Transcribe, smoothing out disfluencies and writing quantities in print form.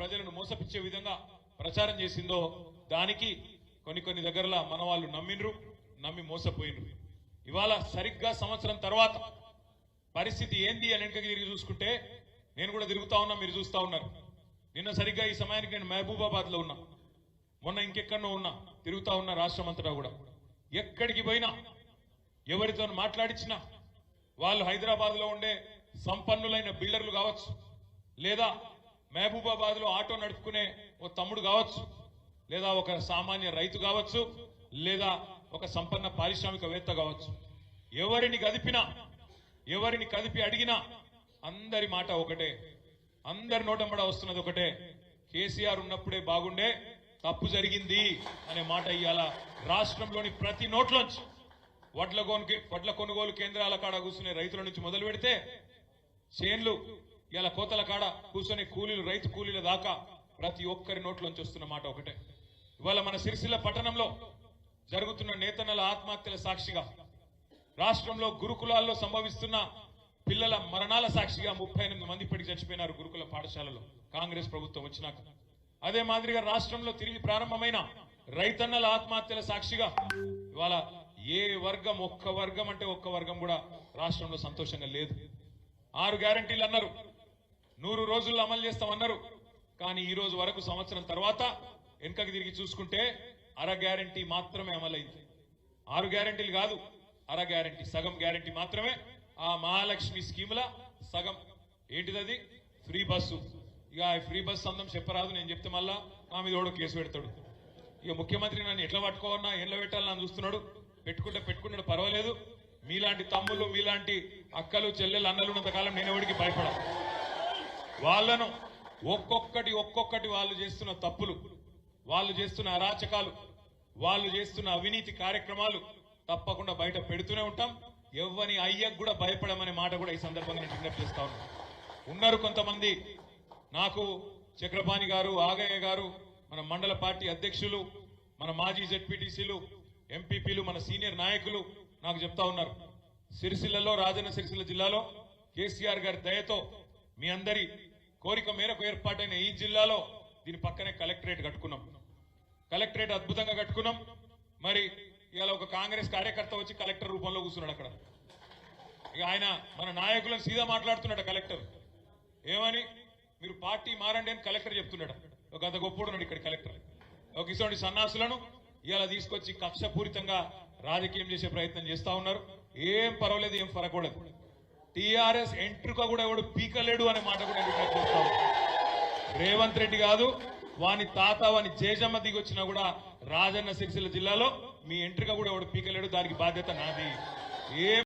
ప్రజలను మోసపించే విధంగా ప్రచారం చేసిందో దానికి కొన్ని దగ్గరలా మన వాళ్ళు నమ్మి మోసపోయినరు. ఇవాళ సరిగ్గా సంవత్సరం తర్వాత పరిస్థితి ఏంది అని వెనకకి తిరిగి చూసుకుంటే నేను కూడా తిరుగుతా ఉన్నా, మీరు చూస్తా ఉన్నారు. నిన్న సరిగ్గా ఈ సమయానికి నేను మహబూబాబాద్ లో ఉన్నా, మొన్న ఇంకెక్కడో ఉన్నా, తిరుగుతా ఉన్నా రాష్ట్రం అంతటా కూడా. ఎక్కడికి పోయినా ఎవరితో మాట్లాడించినా వాళ్ళు హైదరాబాద్ లో ఉండే సంపన్నులైన బిల్డర్లు కావచ్చు, లేదా మహబూబాబాద్ లో ఆటో నడుపుకునే ఓ తమ్ముడు కావచ్చు, లేదా ఒక సామాన్య రైతు కావచ్చు, లేదా ఒక సంపన్న పారిశ్రామికవేత్త కావచ్చు, ఎవరిని కదిపి అడిగినా అందరి మాట ఒకటే, అందరి నోటంబడ వస్తున్నది ఒకటే, కేసీఆర్ ఉన్నప్పుడే బాగుండే, తప్పు జరిగింది అనే మాట ఇవాళ రాష్ట్రంలోని ప్రతి నోట్లోంచి వడ్ల కొనుగోలు కేంద్రాల కాడ కూర్చునే రైతుల నుంచి మొదలు పెడితే చేన్లు ఇలా కోతల కాడ కూర్చొని రైతు కూలీల దాకా ప్రతి ఒక్కరి నోట్లోంచి వస్తున్న మాట ఒకటే. ఇవాళ మన సిరిసిల్ల పట్టణంలో జరుగుతున్న నేతన్నల ఆత్మహత్యల సాక్షిగా, రాష్ట్రంలో గురుకులాల్లో సంభవిస్తున్న పిల్లల మరణాల సాక్షిగా 38 మంది ఇప్పటికి చచ్చిపోయినారు గురుకుల పాఠశాలలో కాంగ్రెస్ ప్రభుత్వం వచ్చినాక. అదే మాదిరిగా రాష్ట్రంలో తిరిగి ప్రారంభమైన రైతన్నల ఆత్మహత్యల సాక్షిగా ఇవాళ ఒక్క వర్గం కూడా రాష్ట్రంలో సంతోషంగా లేదు. 6 గ్యారంటీలు అన్నారు, 100 రోజుల్లో అమలు చేస్తామన్నారు. కానీ ఈ రోజు వరకు సంవత్సరం తర్వాత వెనుకకి తిరిగి చూసుకుంటే అర గ్యారంటీ మాత్రమే అమలైంది. 6 గ్యారంటీలు కాదు, అర గ్యారంటీ, సగం గ్యారంటీ మాత్రమే. ఆ మహాలక్ష్మి స్కీముల సగం ఏంటిది, ఫ్రీ బస్సు. ఇక ఫ్రీ బస్సు అందం చెప్పరాదు, నేను చెప్తే మళ్ళా మా మీద కూడా కేసు పెడతాడు. ఇక ముఖ్యమంత్రి నన్ను ఎట్లా పట్టుకోవన్నా, ఎట్లా పెట్టాలని నన్ను చూస్తున్నాడు. పెట్టుకుంటాడు పర్వాలేదు. మీలాంటి తమ్ముళ్ళు, మీలాంటి అక్కలు, చెల్లెలు, అన్నలు ఉన్నంతకాలం నేను ఎవరికి భయపడ. వాళ్ళను ఒక్కొక్కటి వాళ్ళు చేస్తున్న తప్పులు, వాళ్ళు చేస్తున్న అరాచకాలు, వాళ్ళు చేస్తున్న అవినీతి కార్యక్రమాలు తప్పకుండా బయట పెడుతూనే ఉంటాం. ఎవ్వని అయ్యకు కూడా భయపడమనే మాట కూడా ఈ సందర్భంగా నేను విజ్ఞప్తి చేస్తా ఉన్నారు. కొంతమంది నాకు చక్రపాణి గారు, ఆగయ్య గారు, మన మండల పార్టీ అధ్యక్షులు, మన మాజీ జెడ్పీటీసీలు, ఎంపీపీలు, మన సీనియర్ నాయకులు నాకు చెప్తా ఉన్నారు, సిరిసిల్లలో, రాజన్న సిరిసిల్ల జిల్లాలో కేసీఆర్ గారి దయతో మీ అందరి కోరిక మేరకు ఏర్పాటైన ఈ జిల్లాలో దీని పక్కనే కలెక్టరేట్ కట్టుకున్నాం. కలెక్టరేట్ అద్భుతంగా కట్టుకున్నాం. మరి ఇవాళ ఒక కాంగ్రెస్ కార్యకర్త వచ్చి కలెక్టర్ రూపంలో కూర్చున్నాడు అక్కడ. ఇక ఆయన మన నాయకులను సీదా మాట్లాడుతున్నాడు కలెక్టర్. ఏమని, మీరు పార్టీ మారండి అని కలెక్టర్ చెప్తున్నాడు. ఒక అంత గొప్పడున్నాడు ఇక్కడ కలెక్టర్. ఒక ఇటువంటి సన్నాసులను ఇవాళ తీసుకొచ్చి కక్షపూరితంగా రాజకీయం చేసే ప్రయత్నం చేస్తా ఉన్నారు. ఏం పర్వాలేదు, ఏం ఫరకూడదు. టీఆర్ఎస్ ఎంట్రుక కూడా ఎవడు పీకలేడు అనే మాట కూడా విజ్ఞప్తి చేస్తా ఉన్నారు. రేవంత్ రెడ్డి కాదు, వాని తాత, వాని జేజమ్మ దిగొచ్చినా కూడా రాజన్న సిరిసిల్ల జిల్లాలో మీ ఎంట్రుక కూడా ఎవడు పీకలేడు. దానికి బాధ్యత నాది.